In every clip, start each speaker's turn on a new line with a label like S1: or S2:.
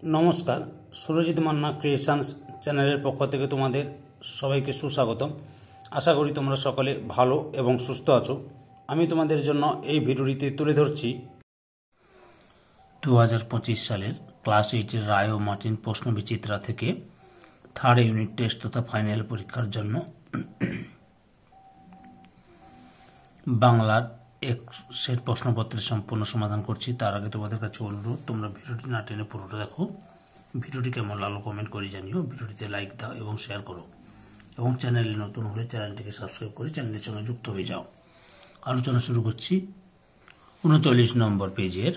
S1: নমস্কার, সুরজিৎ মান্না ক্রিয়েশনস চ্যানেলের পক্ষ থেকে তোমাদের সবাইকে সুস্বাগতম। আশা করি তোমরা সকলে ভালো এবং সুস্থ আছো। আমি তোমাদের জন্য এই ভিডিওটিতে তুলে ধরছি 2025 সালের ক্লাস 8-এর রায় ও মার্টিন প্রশ্নবিচিত্রা থেকে থার্ড ইউনিট টেস্ট তথা ফাইনাল পরীক্ষার জন্য বাংলার এক সেট প্রশ্নপত্রের সম্পূর্ণ সমাধান করছি। তার আগে তোমাদের কাছে অনুরোধ, তোমরা ভিডিওটি না টেনে পুরোটা দেখো। ভিডিওটি কেমন লাগলো কমেন্ট করে জানিও, ভিডিওটিতে লাইক দাও এবং শেয়ার করো, এবং চ্যানেলে নতুন হলে চ্যানেলটিকে সাবস্ক্রাইব করে চ্যানেলের সঙ্গে যুক্ত হয়ে যাও। আলোচনা শুরু করছি 39 নম্বর পেজের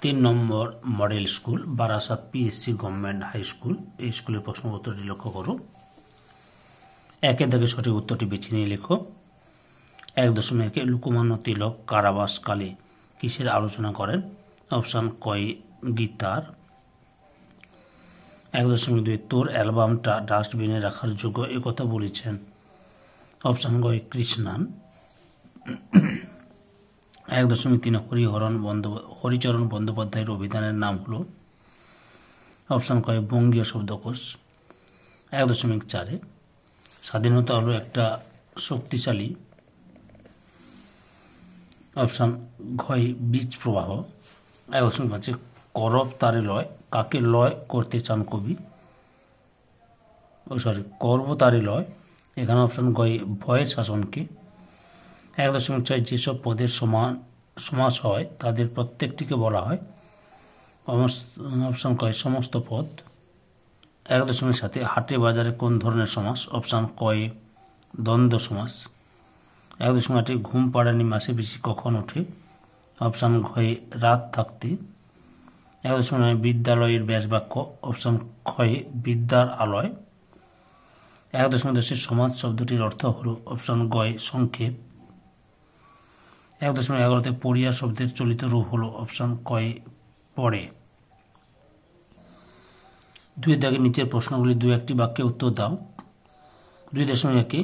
S1: 3 নম্বর model school Barasat PSC government high school. এই স্কুলের প্রশ্নপত্রটি লক্ষ্য করো। একের দাগে সঠিক উত্তরটি বেছে নিয়ে লেখো। 1.1 লোকমান্য তিলক কারাবাসকালে কিসের আলোচনা করেন? অপশান কয় গীতার। 1.2 তোর অ্যালবামটা ডাস্টবিনে রাখার যোগ্য একথা বলেছেন? অপশান গয় কৃষ্ণান। 1.3 হরিচরণ বন্দ্যোপাধ্যায়ের অভিধানের নাম হলো? অপশান কয় বঙ্গীয় শব্দকোষ। 1.4 স্বাধীনতা হলো একটা শক্তিশালী? অপশান ঘয় বীজ প্রবাহ। 1.5 করব তারে লয় কাকে লয় করতে চান কবি? করব তারে লয়, এখানে অপশান গয় ভয়ের শাসনকে। 1.6 যেসব পদের সমাস হয় তাদের প্রত্যেকটিকে বলা হয়? অপশান কয় সমস্ত পদ। 1.7 হাটে বাজারে কোন ধরনের সমাস? অপশান কয় দ্বন্দ্ব সমাস। 1.8 ঘুম পাড়ানি মাসে বেশি কখন ওঠে? অপশান ঘয়ে রাত থাকতে। 1.9 বিদ্যালয়ের ব্যাসবাক্য? অপশান ক্ষয়ে বিদ্যার আলয়। 1.10 সমাজ শব্দটির অর্থ হল? অপশান গয় সংক্ষেপ। 1.11 পড়িয়া শব্দের চলিত রূপ হল? অপশান কয় পড়ে। 2 দাগের নিচের প্রশ্নগুলি 2-1টি বাক্যে উত্তর দাও। 2.1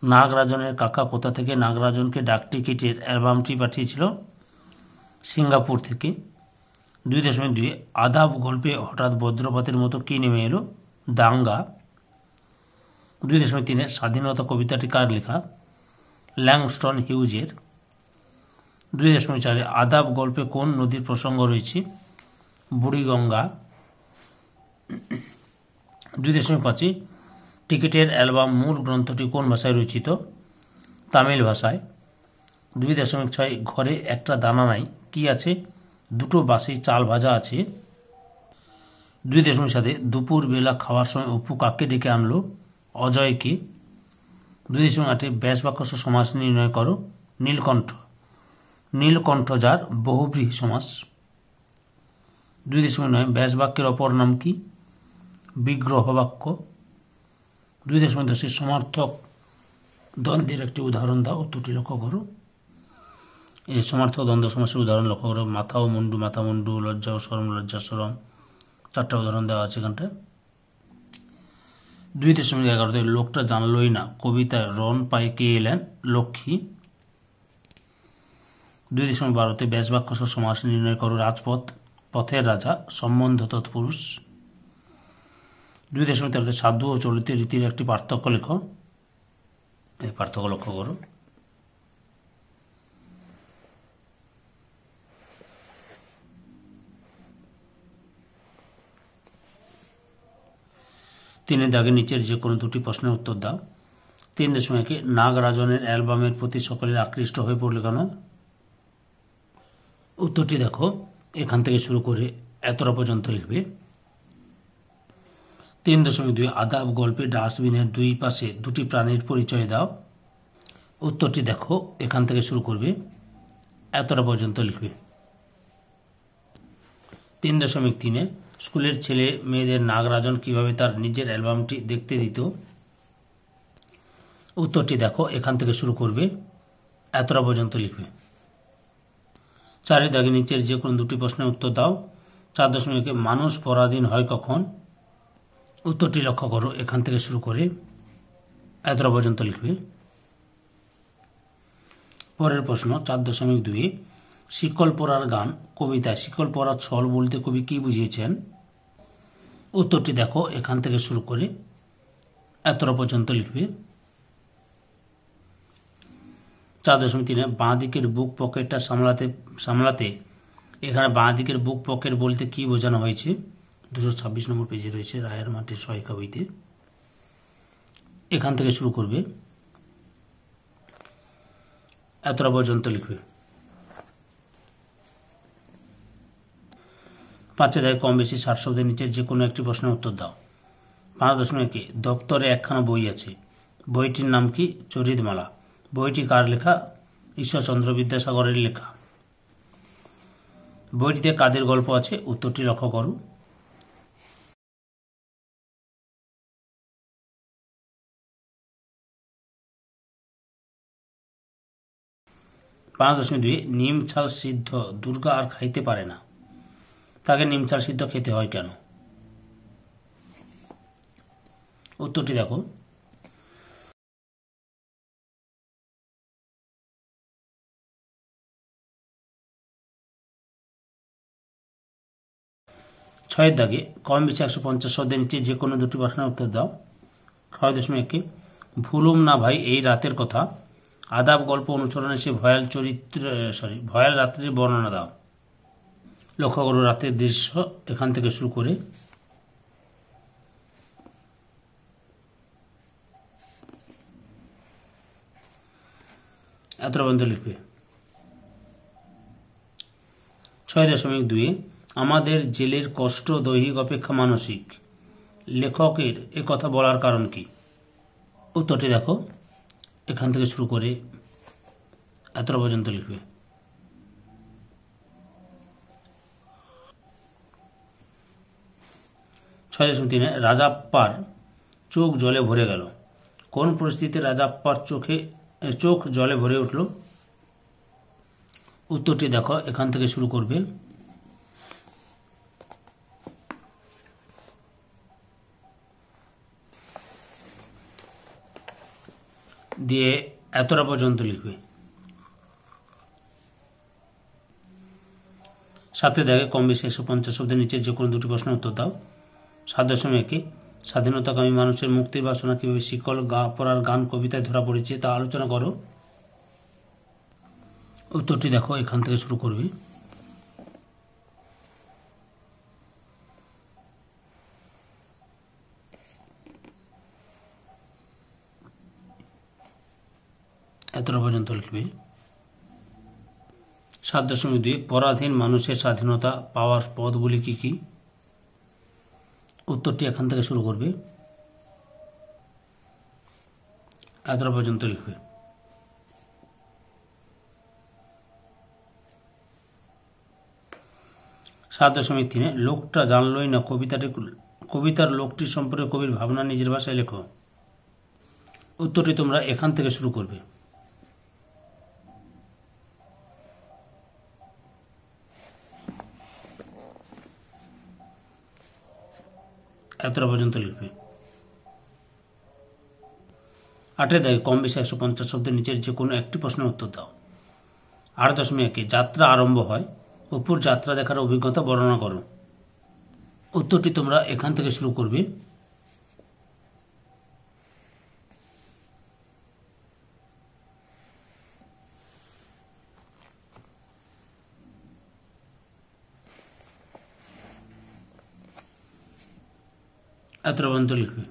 S1: নাগরাজনের কাকা কোথা থেকে নাগরাজনকে ডাকটিকিটের অ্যালবামটি পাঠিয়েছিল? সিঙ্গাপুর থেকে। 2.2 আদাব গল্পে হঠাৎ বজ্রপাতের মতো কি নেমে এলো? দাঙ্গা। 2.3 স্বাধীনতা কবিতাটি কার লেখা? ল্যাংস্টন হিউজের। 2.4 আদাব গল্পে কোন নদীর প্রসঙ্গ রয়েছে? বুড়িগঙ্গা। 2.5 টিকিটের অ্যালবাম মূল গ্রন্থটি কোন ভাষায় রচিত? তামিল ভাষায়। 2.6 ঘরে একটা দানা নাই, কি আছে? দুটো বাসি চাল ভাজা আছে। 2.7 দুপুর বেলা খাওয়ার সময় অপু কাকে ডেকে আনলো? অজয়কে। 2.8 ব্যাসবাক্য সমাস নির্ণয় করো। নীলকণ্ঠ। নীলকণ্ঠ যার বহুব্রীহি সমাস। 2.9 ব্যাসবাক্যের অপর নাম কি? বিগ্রহ বাক্য। 2.10 সমার্থক দ্বন্দ্বের একটি উদাহরণ দাও। উত্তরটি লক্ষ্য করো। এই সমার্থক দ্বন্দ্ব সমাসের উদাহরণ লক্ষ্য করো। মাথা ও মুন্ডু, মাথা মুন্ডু, লজ্জা ও শরম, লজ্জা শরম। 4টা উদাহরণ দেওয়া আছে এখানটায়। 2.11 লোকটা জানলই না কবিতায় রন পায়ে কে এলেন? লক্ষ্মী। 2.12 ব্যাসবাক্য সমাস নির্ণয় করো। রাজপথ, পথের রাজা, সম্বন্ধ তৎপুরুষ। 2.13 সাধু ও চলিত রীতির একটি পার্থক্য লেখো। এই পার্থক্য লক্ষ্য করো। 3 দাগের নিচের যে কোনো 2টি প্রশ্নের উত্তর দাও। 3.1 নাগরাজনের অ্যালবামের প্রতি সকলের আকৃষ্ট হয়ে পড়ল কেন? উত্তরটি দেখো, এখান থেকে শুরু করে এতটা পর্যন্ত লিখবে। 3.2 আদাব গল্পে ডাস্টবিনের দুই পাশে দুটি প্রাণীর পরিচয় দাও। উত্তরটি দেখো, এখান থেকে শুরু করবে, এতটা পর্যন্ত লিখবে। 3.3 স্কুলের ছেলে মেয়েদের নাগরাজন কিভাবে তার নিজের অ্যালবামটি দেখতে দিত? উত্তরটি দেখো, এখান থেকে শুরু করবে, এতটা পর্যন্ত লিখবে। 4 দাগের নিচের যে কোনো 2টি প্রশ্নের উত্তর দাও। 4.1 মানুষ পরাধীন হয় কখন? উত্তরটি লক্ষ্য করো, এখান থেকে শুরু করে এতটা পর্যন্ত লিখবে। পরের প্রশ্ন 4.2 শিকল পরার গান কবিতায় শিকল পরার ছল বলতে কবি কি বুঝিয়েছেন? উত্তরটি দেখো, এখান থেকে শুরু করে এতটা পর্যন্ত লিখবে। 4.3 বাঁ দিকের বুক পকেটটা সামলাতে এখানে বাঁ দিকের বুক পকেট বলতে কি বোঝানো হয়েছে? 226 নম্বর পেজে রয়েছে রায়ের মাটির সহায়িকা বইতে। এখান থেকে শুরু করবে, এতটা পর্যন্ত লিখবে। 5 দেখে কম বেশি 60 শব্দের নিচে যে কোনো একটি প্রশ্নের উত্তর দাও। 5.1 দপ্তরে একখানা বই আছে, বইটির নাম কি? চরিতমালা। বইটি কার লেখা? ঈশ্বরচন্দ্র বিদ্যাসাগরের লেখা। বইটিতে কাদের গল্প আছে? উত্তরটি লক্ষ্য করো। 5.2 নিম ছাল সিদ্ধ দুর্গা আর খাইতে পারে না, তাকে নিম ছাল সিদ্ধ খেতে হয় কেন? উত্তরটি দেখো। 6 দাগে কম বেশি 150 শব্দের নিচে যে কোনো দুটি প্রশ্নের উত্তর দাও। 6.1 ভুলুম না ভাই এই রাতের কথা, আদাব গল্প অনুসরণে সে ভয়াল রাত্রির বর্ণনা দাও। লক্ষ্য করো রাতের দৃশ্য, এখান থেকে শুরু করে এতটা পর্যন্ত লিখবে। 6.2 আমাদের জেলের কষ্ট দৈহিক অপেক্ষা মানসিক, লেখকের এ কথা বলার কারণ কি? উত্তরটি দেখো, এখান থেকে শুরু করে এতটা পর্যন্ত লিখবে। 6.3 রাজাপ্পার চোখ জলে ভরে গেল, কোন পরিস্থিতিতে রাজাপ্পার চোখ জলে ভরে উঠল? উত্তরটি দেখো, এখান থেকে শুরু করবে। দিয়ে এতটা পর্যন্ত লিখবে। 7 দেখে কম বেশি 150 শব্দের নিচে যে কোনো দুটি প্রশ্নের উত্তর দাও। 7.1 স্বাধীনতাকামী মানুষের মুক্তির বাসনা কিভাবে শিকল পরার গান কবিতায় ধরা পড়েছে তা আলোচনা করো। উত্তরটি দেখো, এখান থেকে শুরু করবে। 17 পর্যন্ত লিখবে। 7.2 পরাধীন মানুষের স্বাধীনতা পাওয়ার পথগুলি কি কি? উত্তরটি এখান থেকে শুরু করবে। 17 পর্যন্ত লিখবে। 7.3 লোকটা জানলই না কবিতার লোকটির সম্পর্কে কবির ভাবনা নিজের ভাষায় লেখো। উত্তরটি তোমরা এখান থেকে শুরু করবে। 17 পর্যন্ত লিখবে। 8 দেখে কম বেশি 150 শব্দের নিচের যে কোনো একটি প্রশ্নের উত্তর দাও। 8.1 যাত্রা আরম্ভ হয়, অপুর যাত্রা দেখার অভিজ্ঞতা বর্ণনা করো। উত্তরটি তোমরা এখান থেকে শুরু করবে। 17 পর্যন্ত লিখবে।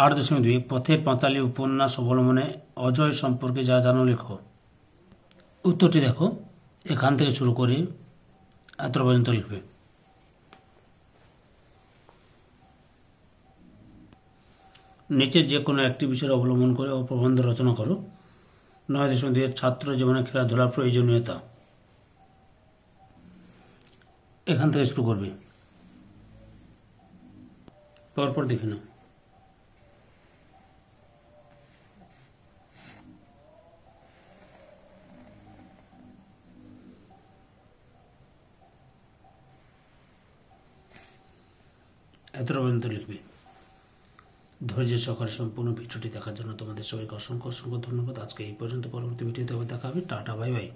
S1: 8.2 পথের পাঁচালী উপন্যাস অবলম্বনে অজয় সম্পর্কে যা জানো লেখো। উত্তরটি দেখো, এখান থেকে শুরু করে 17 পর্যন্ত লিখবে। নিচের যে কোনো একটি বিষয় অবলম্বন করে প্রবন্ধ রচনা করো। 9.2 ছাত্র জীবনে খেলাধুলার প্রয়োজনীয়তা, এখান থেকে শুরু করবে। পরপর দেখে নাও। 17 পর্যন্ত লিখবে। ধৈর্য সহকারে সম্পূর্ণ ভিডিওটি দেখার জন্য তোমাদের সবাইকে অসংখ্য অসংখ্য ধন্যবাদ। আজকে এই পর্যন্ত, পরবর্তী ভিডিওতে আবার দেখা হবে। Tata, bye bye.